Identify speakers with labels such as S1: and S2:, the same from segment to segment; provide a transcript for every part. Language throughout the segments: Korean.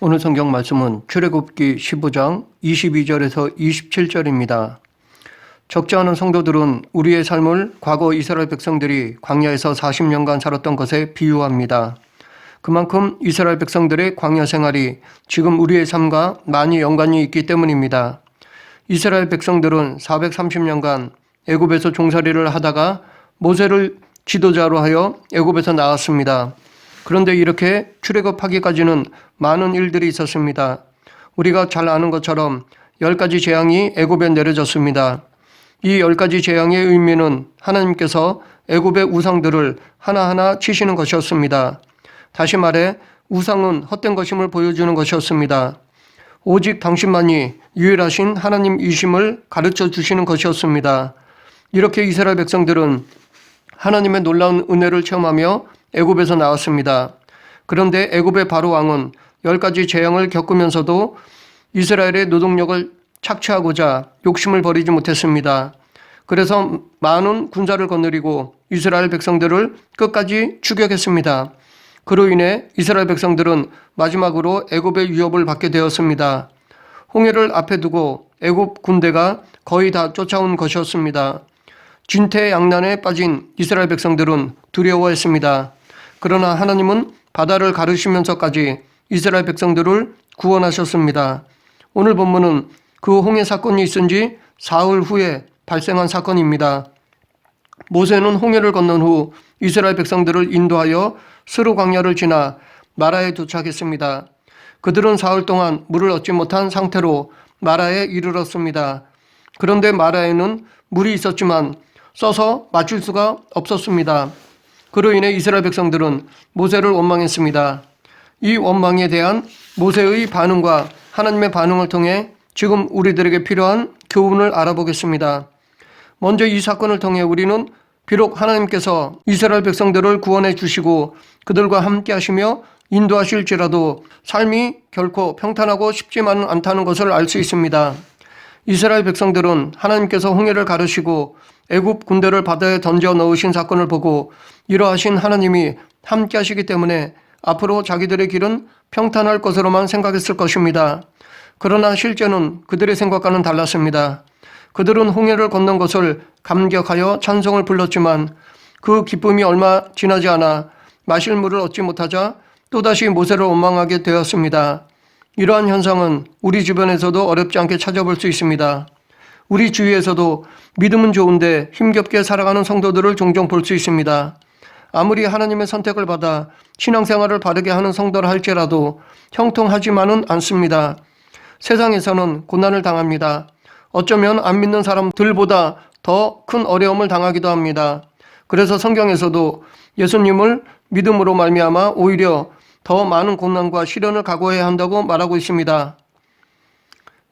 S1: 오늘 성경 말씀은 출애굽기 15장 22절에서 27절입니다. 적지 않은 성도들은 우리의 삶을 과거 이스라엘 백성들이 광야에서 40년간 살았던 것에 비유합니다. 그만큼 이스라엘 백성들의 광야 생활이 지금 우리의 삶과 많이 연관이 있기 때문입니다. 이스라엘 백성들은 430년간 애굽에서 종살이를 하다가 모세를 지도자로 하여 애굽에서 나왔습니다. 그런데 이렇게 출애굽하기까지는 많은 일들이 있었습니다. 우리가 잘 아는 것처럼 10가지 재앙이 애굽에 내려졌습니다. 이 10가지 재앙의 의미는 하나님께서 애굽의 우상들을 하나하나 치시는 것이었습니다. 다시 말해 우상은 헛된 것임을 보여주는 것이었습니다. 오직 당신만이 유일하신 하나님이심을 가르쳐 주시는 것이었습니다. 이렇게 이스라엘 백성들은 하나님의 놀라운 은혜를 체험하며 애굽에서 나왔습니다. 그런데 애굽의 바로 왕은 10가지 재앙을 겪으면서도 이스라엘의 노동력을 착취하고자 욕심을 버리지 못했습니다. 그래서 많은 군사를 거느리고 이스라엘 백성들을 끝까지 추격했습니다. 그로 인해 이스라엘 백성들은 마지막으로 애굽의 위협을 받게 되었습니다. 홍해를 앞에 두고 애굽 군대가 거의 다 쫓아온 것이었습니다. 진퇴양난에 빠진 이스라엘 백성들은 두려워했습니다. 그러나 하나님은 바다를 가르시면서까지 이스라엘 백성들을 구원하셨습니다. 오늘 본문은 그 홍해 사건이 있은 지 사흘 후에 발생한 사건입니다. 모세는 홍해를 건넌 후 이스라엘 백성들을 인도하여 스루 광야를 지나 마라에 도착했습니다. 그들은 사흘 동안 물을 얻지 못한 상태로 마라에 이르렀습니다. 그런데 마라에는 물이 있었지만 써서 마실 수가 없었습니다. 그로 인해 이스라엘 백성들은 모세를 원망했습니다. 이 원망에 대한 모세의 반응과 하나님의 반응을 통해 지금 우리들에게 필요한 교훈을 알아보겠습니다. 먼저 이 사건을 통해 우리는 비록 하나님께서 이스라엘 백성들을 구원해 주시고 그들과 함께 하시며 인도하실지라도 삶이 결코 평탄하고 쉽지만은 않다는 것을 알 수 있습니다. 이스라엘 백성들은 하나님께서 홍해를 가르시고 애굽 군대를 바다에 던져 넣으신 사건을 보고 이러하신 하나님이 함께 하시기 때문에 앞으로 자기들의 길은 평탄할 것으로만 생각했을 것입니다. 그러나 실제는 그들의 생각과는 달랐습니다. 그들은 홍해를 건넌 것을 감격하여 찬송을 불렀지만 그 기쁨이 얼마 지나지 않아 마실 물을 얻지 못하자 또다시 모세를 원망하게 되었습니다. 이러한 현상은 우리 주변에서도 어렵지 않게 찾아볼 수 있습니다. 우리 주위에서도 믿음은 좋은데 힘겹게 살아가는 성도들을 종종 볼 수 있습니다. 아무리 하나님의 선택을 받아 신앙생활을 바르게 하는 성도라 할지라도 형통하지만은 않습니다. 세상에서는 고난을 당합니다. 어쩌면 안 믿는 사람들보다 더 큰 어려움을 당하기도 합니다. 그래서 성경에서도 예수님을 믿음으로 말미암아 오히려 더 많은 고난과 시련을 각오해야 한다고 말하고 있습니다.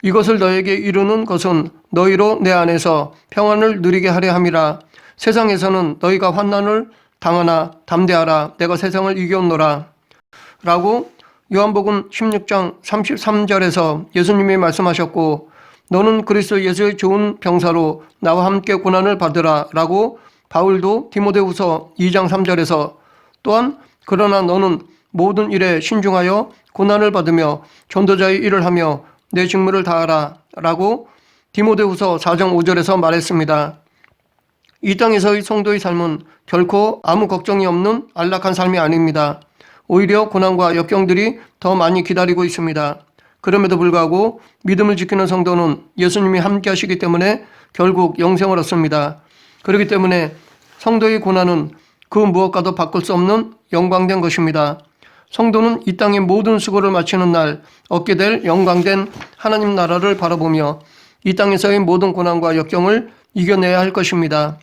S1: 이것을 너에게 이루는 것은 너희로 내 안에서 평안을 누리게 하려 함이라. 세상에서는 너희가 환난을 당하나 담대하라. 내가 세상을 이겨온노라. 라고 요한복음 16장 33절에서 예수님이 말씀하셨고 너는 그리스도 예수의 좋은 병사로 나와 함께 고난을 받으라 라고 바울도 디모데후서 2장 3절에서 또한 그러나 너는 모든 일에 신중하여 고난을 받으며 전도자의 일을 하며 내 직무를 다하라 라고 디모데후서 4장 5절에서 말했습니다. 이 땅에서의 성도의 삶은 결코 아무 걱정이 없는 안락한 삶이 아닙니다. 오히려 고난과 역경들이 더 많이 기다리고 있습니다. 그럼에도 불구하고 믿음을 지키는 성도는 예수님이 함께 하시기 때문에 결국 영생을 얻습니다. 그렇기 때문에 성도의 고난은 그 무엇과도 바꿀 수 없는 영광된 것입니다. 성도는 이 땅의 모든 수고를 마치는 날 얻게 될 영광된 하나님 나라를 바라보며 이 땅에서의 모든 고난과 역경을 이겨내야 할 것입니다.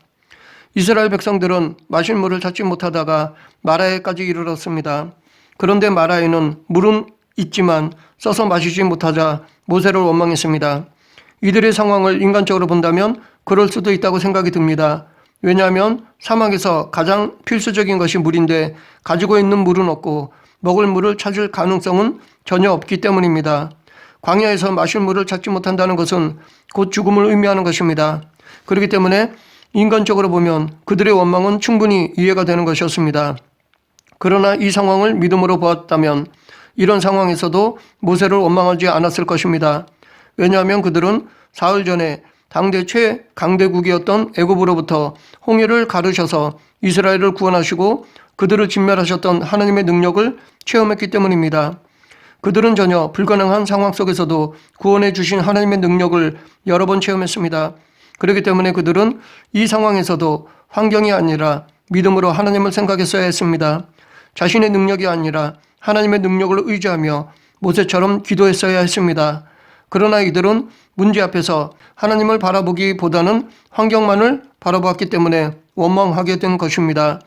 S1: 이스라엘 백성들은 마실 물을 찾지 못하다가 마라에까지 이르렀습니다. 그런데 마라에는 물은 있지만 써서 마시지 못하자 모세를 원망했습니다. 이들의 상황을 인간적으로 본다면 그럴 수도 있다고 생각이 듭니다. 왜냐하면 사막에서 가장 필수적인 것이 물인데 가지고 있는 물은 없고 먹을 물을 찾을 가능성은 전혀 없기 때문입니다. 광야에서 마실 물을 찾지 못한다는 것은 곧 죽음을 의미하는 것입니다. 그렇기 때문에 인간적으로 보면 그들의 원망은 충분히 이해가 되는 것이었습니다. 그러나 이 상황을 믿음으로 보았다면 이런 상황에서도 모세를 원망하지 않았을 것입니다. 왜냐하면 그들은 사흘 전에 당대 최강대국이었던 애굽으로부터 홍해를 가르셔서 이스라엘을 구원하시고 그들을 진멸하셨던 하나님의 능력을 체험했기 때문입니다. 그들은 전혀 불가능한 상황 속에서도 구원해 주신 하나님의 능력을 여러 번 체험했습니다. 그렇기 때문에 그들은 이 상황에서도 환경이 아니라 믿음으로 하나님을 생각했어야 했습니다. 자신의 능력이 아니라 하나님의 능력을 의지하며 모세처럼 기도했어야 했습니다. 그러나 이들은 문제 앞에서 하나님을 바라보기보다는 환경만을 바라보았기 때문에 원망하게 된 것입니다.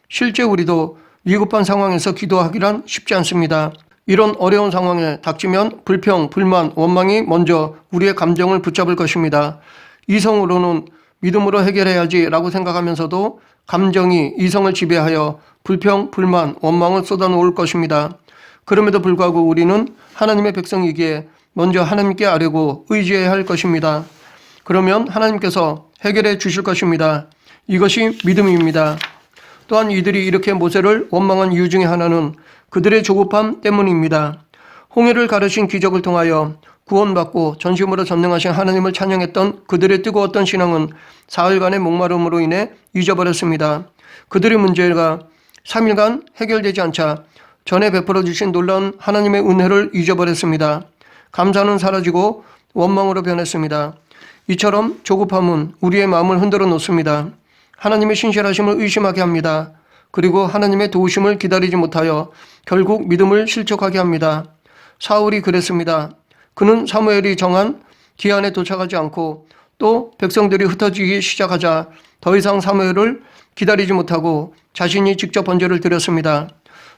S1: 실제 우리도 위급한 상황에서 기도하기란 쉽지 않습니다. 이런 어려운 상황에 닥치면 불평, 불만, 원망이 먼저 우리의 감정을 붙잡을 것입니다. 이성으로는 믿음으로 해결해야지 라고 생각하면서도 감정이 이성을 지배하여 불평, 불만, 원망을 쏟아놓을 것입니다. 그럼에도 불구하고 우리는 하나님의 백성이기에 먼저 하나님께 아뢰고 의지해야 할 것입니다. 그러면 하나님께서 해결해 주실 것입니다. 이것이 믿음입니다. 또한 이들이 이렇게 모세를 원망한 이유 중에 하나는 그들의 조급함 때문입니다. 홍해를 가르신 기적을 통하여 구원받고 전심으로 전능하신 하나님을 찬양했던 그들의 뜨거웠던 신앙은 사흘간의 목마름으로 인해 잊어버렸습니다. 그들의 문제가 3일간 해결되지 않자 전에 베풀어 주신 놀라운 하나님의 은혜를 잊어버렸습니다. 감사는 사라지고 원망으로 변했습니다. 이처럼 조급함은 우리의 마음을 흔들어 놓습니다. 하나님의 신실하심을 의심하게 합니다. 그리고 하나님의 도우심을 기다리지 못하여 결국 믿음을 실족하게 합니다. 사울이 그랬습니다. 그는 사무엘이 정한 기한에 도착하지 않고 또 백성들이 흩어지기 시작하자 더 이상 사무엘을 기다리지 못하고 자신이 직접 번제를 드렸습니다.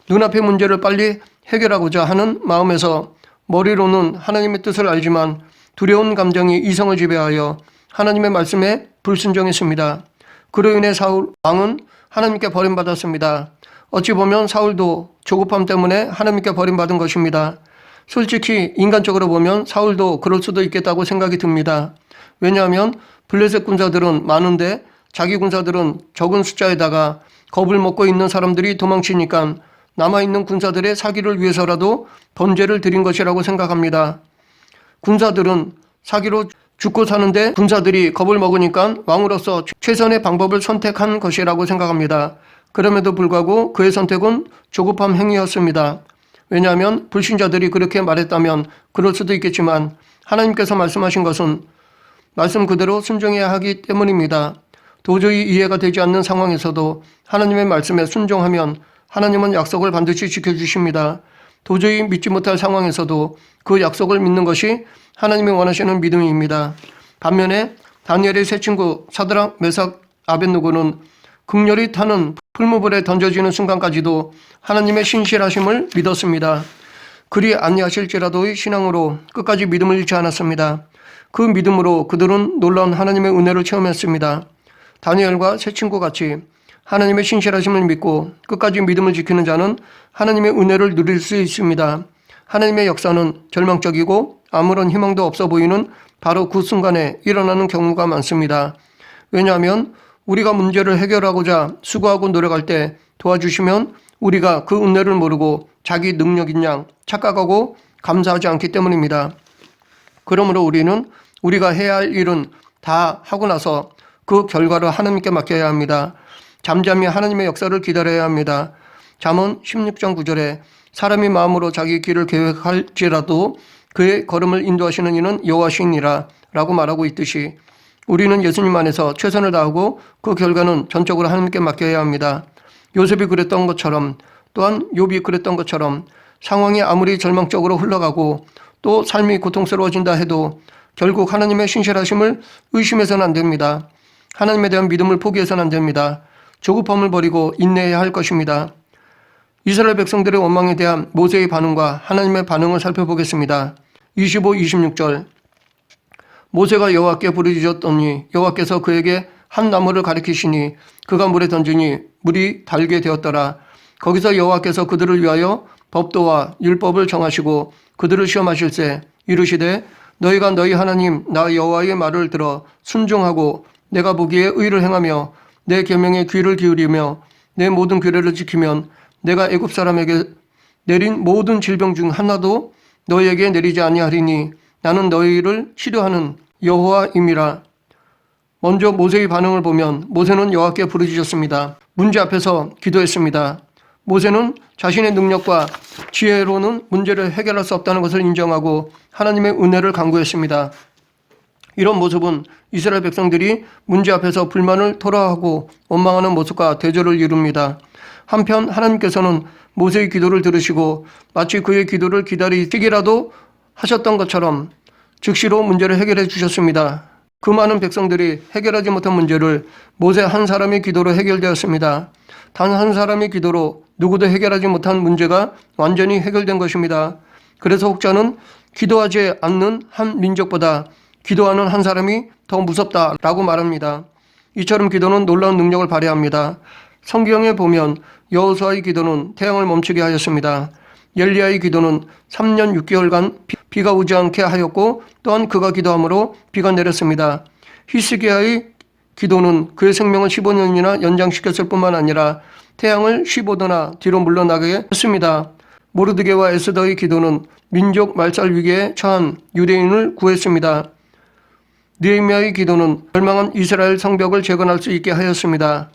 S1: 눈앞의 문제를 빨리 해결하고자 하는 마음에서 머리로는 하나님의 뜻을 알지만 두려운 감정이 이성을 지배하여 하나님의 말씀에 불순종했습니다. 그로 인해 사울 왕은 하나님께 버림받았습니다. 어찌 보면 사울도 조급함 때문에 하나님께 버림받은 것입니다. 솔직히 인간적으로 보면 사울도 그럴 수도 있겠다고 생각이 듭니다. 왜냐하면 블레셋 군사들은 많은데 자기 군사들은 적은 숫자에다가 겁을 먹고 있는 사람들이 도망치니까 남아있는 군사들의 사기를 위해서라도 번제를 드린 것이라고 생각합니다. 군사들은 사기로 죽고 사는데 군사들이 겁을 먹으니까 왕으로서 최선의 방법을 선택한 것이라고 생각합니다. 그럼에도 불구하고 그의 선택은 조급함 행위였습니다. 왜냐하면 불신자들이 그렇게 말했다면 그럴 수도 있겠지만 하나님께서 말씀하신 것은 말씀 그대로 순종해야 하기 때문입니다. 도저히 이해가 되지 않는 상황에서도 하나님의 말씀에 순종하면 하나님은 약속을 반드시 지켜주십니다. 도저히 믿지 못할 상황에서도 그 약속을 믿는 것이 하나님이 원하시는 믿음입니다. 반면에 다니엘의 세 친구 사드락, 메삭, 아벳느고는 극렬히 타는 풀무불에 던져지는 순간까지도 하나님의 신실하심을 믿었습니다. 그리 아니하실지라도의 신앙으로 끝까지 믿음을 잃지 않았습니다. 그 믿음으로 그들은 놀라운 하나님의 은혜를 체험했습니다. 다니엘과 세 친구 같이 하나님의 신실하심을 믿고 끝까지 믿음을 지키는 자는 하나님의 은혜를 누릴 수 있습니다. 하나님의 역사는 절망적이고 아무런 희망도 없어 보이는 바로 그 순간에 일어나는 경우가 많습니다. 왜냐하면 우리가 문제를 해결하고자 수고하고 노력할 때 도와주시면 우리가 그 은혜를 모르고 자기 능력인 양 착각하고 감사하지 않기 때문입니다. 그러므로 우리는 우리가 해야 할 일은 다 하고 나서 그 결과를 하나님께 맡겨야 합니다. 잠잠히 하나님의 역사를 기다려야 합니다. 잠언 16장 9절에 사람이 마음으로 자기 길을 계획할지라도 그의 걸음을 인도하시는 이는 여호와시니라 라고 말하고 있듯이 우리는 예수님 안에서 최선을 다하고 그 결과는 전적으로 하나님께 맡겨야 합니다. 요셉이 그랬던 것처럼 또한 욥이 그랬던 것처럼 상황이 아무리 절망적으로 흘러가고 또 삶이 고통스러워진다 해도 결국 하나님의 신실하심을 의심해서는 안 됩니다. 하나님에 대한 믿음을 포기해서는 안 됩니다. 조급함을 버리고 인내해야 할 것입니다. 이스라엘 백성들의 원망에 대한 모세의 반응과 하나님의 반응을 살펴보겠습니다. 25, 26절 모세가 여호와께 부르짖었더니 여호와께서 그에게 한 나무를 가리키시니 그가 물에 던지니 물이 달게 되었더라. 거기서 여호와께서 그들을 위하여 법도와 율법을 정하시고 그들을 시험하실세 이르시되 너희가 너희 하나님 나 여호와의 말을 들어 순종하고 내가 보기에 의를 행하며 내 계명에 귀를 기울이며 내 모든 규례를 지키면 내가 애굽 사람에게 내린 모든 질병 중 하나도 너희에게 내리지 아니하리니 나는 너희를 치료하는 여호와임이라. 먼저 모세의 반응을 보면 모세는 여호와께 부르짖었습니다. 문제 앞에서 기도했습니다. 모세는 자신의 능력과 지혜로는 문제를 해결할 수 없다는 것을 인정하고 하나님의 은혜를 간구했습니다. 이런 모습은 이스라엘 백성들이 문제 앞에서 불만을 토로하고 원망하는 모습과 대조를 이룹니다. 한편 하나님께서는 모세의 기도를 들으시고 마치 그의 기도를 기다리시기라도 하셨던 것처럼 즉시로 문제를 해결해 주셨습니다. 그 많은 백성들이 해결하지 못한 문제를 모세 한 사람의 기도로 해결되었습니다. 단 한 사람의 기도로 누구도 해결하지 못한 문제가 완전히 해결된 것입니다. 그래서 혹자는 기도하지 않는 한 민족보다 기도하는 한 사람이 더 무섭다라고 말합니다. 이처럼 기도는 놀라운 능력을 발휘합니다. 성경에 보면 여호수아의 기도는 태양을 멈추게 하였습니다. 엘리야의 기도는 3년 6개월간 비가 오지 않게 하였고 또한 그가 기도함으로 비가 내렸습니다. 히스기야의 기도는 그의 생명을 15년이나 연장시켰을 뿐만 아니라 태양을 15도나 뒤로 물러나게 했습니다. 모르드게와 에스더의 기도는 민족 말살 위기에 처한 유대인을 구했습니다. 느헤미야의 기도는 멸망한 이스라엘 성벽을 재건할 수 있게 하였습니다.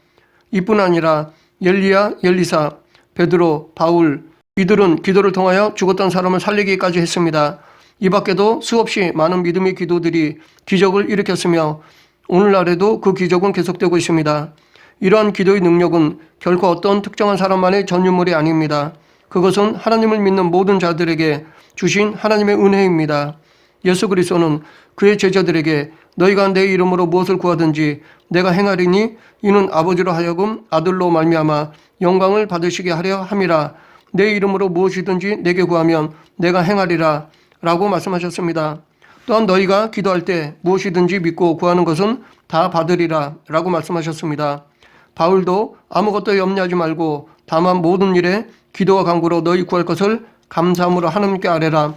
S1: 이뿐 아니라 엘리야, 엘리사, 베드로, 바울 이들은 기도를 통하여 죽었던 사람을 살리기까지 했습니다. 이 밖에도 수없이 많은 믿음의 기도들이 기적을 일으켰으며 오늘날에도 그 기적은 계속되고 있습니다. 이러한 기도의 능력은 결코 어떤 특정한 사람만의 전유물이 아닙니다. 그것은 하나님을 믿는 모든 자들에게 주신 하나님의 은혜입니다. 예수 그리스도는 그의 제자들에게 너희가 내 이름으로 무엇을 구하든지 내가 행하리니 이는 아버지로 하여금 아들로 말미암아 영광을 받으시게 하려 함이라. 내 이름으로 무엇이든지 내게 구하면 내가 행하리라 라고 말씀하셨습니다. 또한 너희가 기도할 때 무엇이든지 믿고 구하는 것은 다 받으리라 라고 말씀하셨습니다. 바울도 아무것도 염려하지 말고 다만 모든 일에 기도와 간구로 너희 구할 것을 감사함으로 하나님께 아뢰라.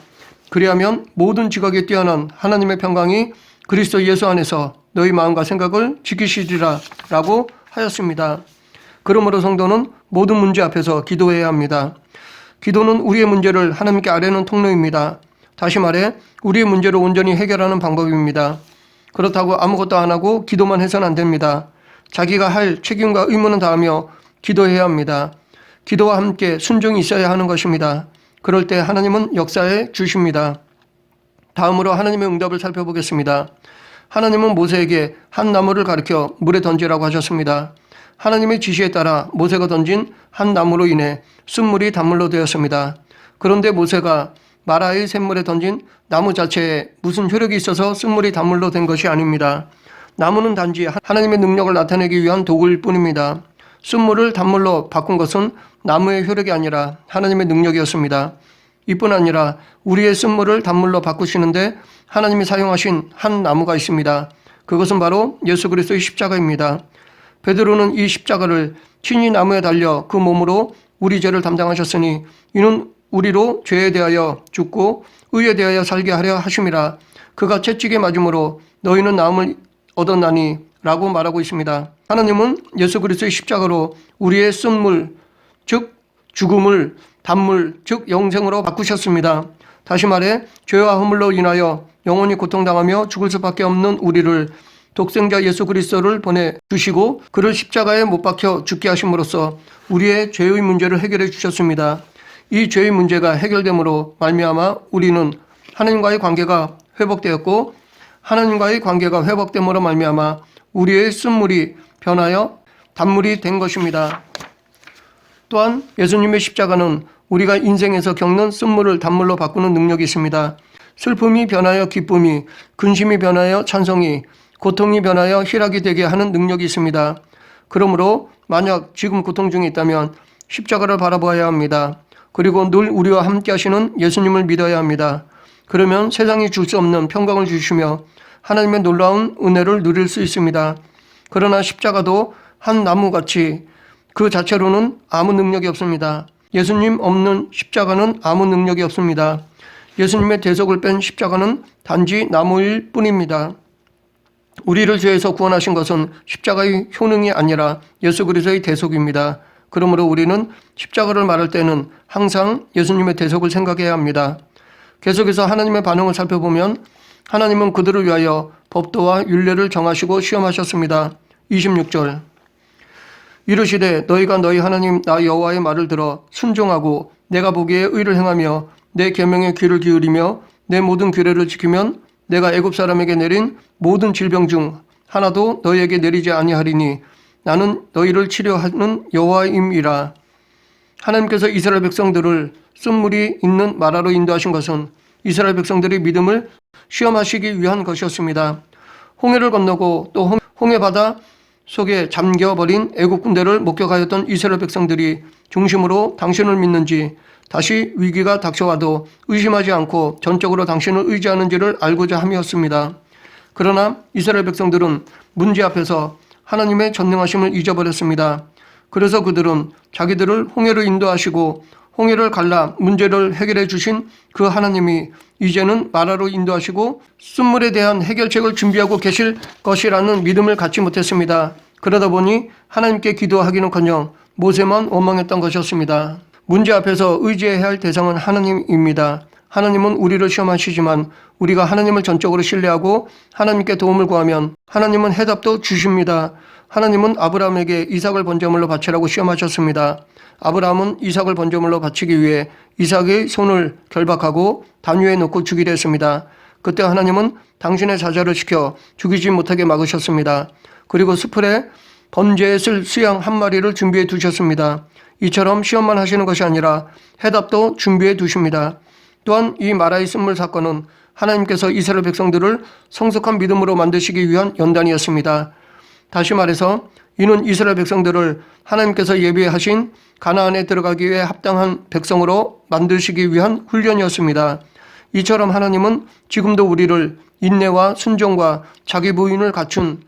S1: 그리하면 모든 지각에 뛰어난 하나님의 평강이 그리스도 예수 안에서 너희 마음과 생각을 지키시리라 라고 하였습니다. 그러므로 성도는 모든 문제 앞에서 기도해야 합니다. 기도는 우리의 문제를 하나님께 아뢰는 통로입니다. 다시 말해 우리의 문제를 온전히 해결하는 방법입니다. 그렇다고 아무것도 안 하고 기도만 해서는 안 됩니다. 자기가 할 책임과 의무는 다하며 기도해야 합니다. 기도와 함께 순종이 있어야 하는 것입니다. 그럴 때 하나님은 역사해 주십니다. 다음으로 하나님의 응답을 살펴보겠습니다. 하나님은 모세에게 한 나무를 가리켜 물에 던지라고 하셨습니다. 하나님의 지시에 따라 모세가 던진 한 나무로 인해 숯물이 단물로 되었습니다. 그런데 모세가 마라의 샘물에 던진 나무 자체에 무슨 효력이 있어서 숯물이 단물로 된 것이 아닙니다. 나무는 단지 하나님의 능력을 나타내기 위한 도구일 뿐입니다. 숯물을 단물로 바꾼 것은 나무의 효력이 아니라 하나님의 능력이었습니다. 이뿐 아니라 우리의 숯물을 단물로 바꾸시는데 하나님이 사용하신 한 나무가 있습니다. 그것은 바로 예수 그리스도의 십자가입니다. 베드로는 이 십자가를 친히 나무에 달려 그 몸으로 우리 죄를 담당하셨으니 이는 우리로 죄에 대하여 죽고 의에 대하여 살게 하려 하심이라. 그가 채찍에 맞음으로 너희는 나음을 얻었나니 라고 말하고 있습니다. 하나님은 예수 그리스도의 십자가로 우리의 쓴물 즉 죽음을 단물 즉 영생으로 바꾸셨습니다. 다시 말해 죄와 허물로 인하여 영원히 고통당하며 죽을 수밖에 없는 우리를 독생자 예수 그리스도를 보내주시고 그를 십자가에 못 박혀 죽게 하심으로써 우리의 죄의 문제를 해결해 주셨습니다. 이 죄의 문제가 해결됨으로 말미암아 우리는 하나님과의 관계가 회복되었고 하나님과의 관계가 회복됨으로 말미암아 우리의 쓴물이 변하여 단물이 된 것입니다. 또한 예수님의 십자가는 우리가 인생에서 겪는 쓴물을 단물로 바꾸는 능력이 있습니다. 슬픔이 변하여 기쁨이, 근심이 변하여 찬송이, 고통이 변하여 희락이 되게 하는 능력이 있습니다. 그러므로 만약 지금 고통 중에 있다면 십자가를 바라보아야 합니다. 그리고 늘 우리와 함께 하시는 예수님을 믿어야 합니다. 그러면 세상이 줄 수 없는 평강을 주시며 하나님의 놀라운 은혜를 누릴 수 있습니다. 그러나 십자가도 한 나무같이 그 자체로는 아무 능력이 없습니다. 예수님 없는 십자가는 아무 능력이 없습니다. 예수님의 대속을 뺀 십자가는 단지 나무일 뿐입니다. 우리를 죄에서 구원하신 것은 십자가의 효능이 아니라 예수 그리스도의 대속입니다. 그러므로 우리는 십자가를 말할 때는 항상 예수님의 대속을 생각해야 합니다. 계속해서 하나님의 반응을 살펴보면 하나님은 그들을 위하여 법도와 율례를 정하시고 시험하셨습니다. 26절 이르시되 너희가 너희 하나님 나 여호와의 말을 들어 순종하고 내가 보기에 의를 행하며 내 계명에 귀를 기울이며 내 모든 규례를 지키면 내가 애굽 사람에게 내린 모든 질병 중 하나도 너희에게 내리지 아니하리니 나는 너희를 치료하는 여호와임이라. 하나님께서 이스라엘 백성들을 쓴물이 있는 마라로 인도하신 것은 이스라엘 백성들의 믿음을 시험하시기 위한 것이었습니다. 홍해를 건너고 또 홍해 바다 속에 잠겨버린 애국 군대를 목격하였던 이스라엘 백성들이 중심으로 당신을 믿는지 다시 위기가 닥쳐와도 의심하지 않고 전적으로 당신을 의지하는지를 알고자 함이었습니다. 그러나 이스라엘 백성들은 문제 앞에서 하나님의 전능하심을 잊어버렸습니다. 그래서 그들은 자기들을 홍해로 인도하시고 홍해를 갈라 문제를 해결해 주신 그 하나님이 이제는 마라로 인도하시고 쓴물에 대한 해결책을 준비하고 계실 것이라는 믿음을 갖지 못했습니다. 그러다 보니 하나님께 기도하기는커녕 모세만 원망했던 것이었습니다. 문제 앞에서 의지해야 할 대상은 하나님입니다. 하나님은 우리를 시험하시지만 우리가 하나님을 전적으로 신뢰하고 하나님께 도움을 구하면 하나님은 해답도 주십니다. 하나님은 아브라함에게 이삭을 번제물로 바치라고 시험하셨습니다. 아브라함은 이삭을 번제물로 바치기 위해 이삭의 손을 결박하고 단 위에 놓고 죽이려 했습니다. 그때 하나님은 당신의 사자를 시켜 죽이지 못하게 막으셨습니다. 그리고 수풀에 번제에 쓸 수양 한 마리를 준비해 두셨습니다. 이처럼 시험만 하시는 것이 아니라 해답도 준비해 두십니다. 또한 이 마라의 쓴물 사건은 하나님께서 이스라엘 백성들을 성숙한 믿음으로 만드시기 위한 연단이었습니다. 다시 말해서 이는 이스라엘 백성들을 하나님께서 예비하신 가나안에 들어가기 위해 합당한 백성으로 만드시기 위한 훈련이었습니다. 이처럼 하나님은 지금도 우리를 인내와 순종과 자기 부인을 갖춘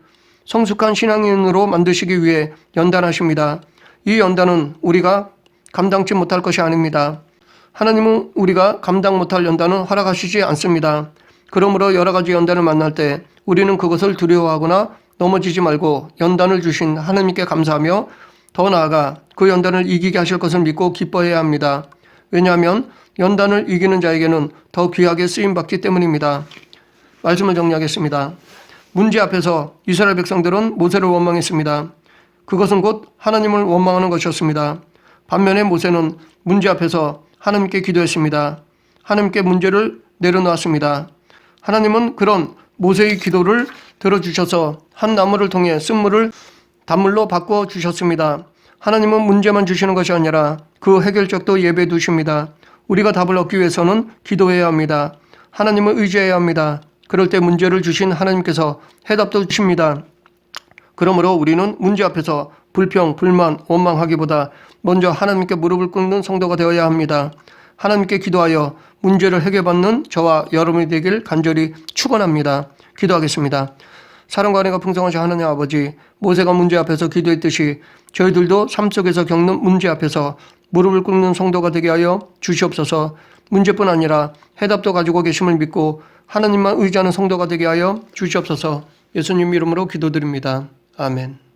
S1: 성숙한 신앙인으로 만드시기 위해 연단하십니다. 이 연단은 우리가 감당치 못할 것이 아닙니다. 하나님은 우리가 감당 못할 연단은 허락하시지 않습니다. 그러므로 여러 가지 연단을 만날 때 우리는 그것을 두려워하거나 넘어지지 말고 연단을 주신 하나님께 감사하며 더 나아가 그 연단을 이기게 하실 것을 믿고 기뻐해야 합니다. 왜냐하면 연단을 이기는 자에게는 더 귀하게 쓰임받기 때문입니다. 말씀을 정리하겠습니다. 문제 앞에서 이스라엘 백성들은 모세를 원망했습니다. 그것은 곧 하나님을 원망하는 것이었습니다. 반면에 모세는 문제 앞에서 하나님께 기도했습니다. 하나님께 문제를 내려놓았습니다. 하나님은 그런 모세의 기도를 들어주셔서 한 나무를 통해 쓴물을 단물로 바꿔 주셨습니다. 하나님은 문제만 주시는 것이 아니라 그 해결책도 예배해 두십니다. 우리가 답을 얻기 위해서는 기도해야 합니다. 하나님을 의지해야 합니다. 그럴 때 문제를 주신 하나님께서 해답도 주십니다. 그러므로 우리는 문제 앞에서 불평, 불만, 원망하기보다 먼저 하나님께 무릎을 꿇는 성도가 되어야 합니다. 하나님께 기도하여 문제를 해결받는 저와 여러분이 되길 간절히 축원합니다. 기도하겠습니다. 사랑과 은혜가 풍성하신 하나님 아버지, 모세가 문제 앞에서 기도했듯이 저희들도 삶 속에서 겪는 문제 앞에서 무릎을 꿇는 성도가 되게 하여 주시옵소서. 문제뿐 아니라 해답도 가지고 계심을 믿고 하나님만 의지하는 성도가 되게 하여 주시옵소서. 예수님 이름으로 기도드립니다. 아멘.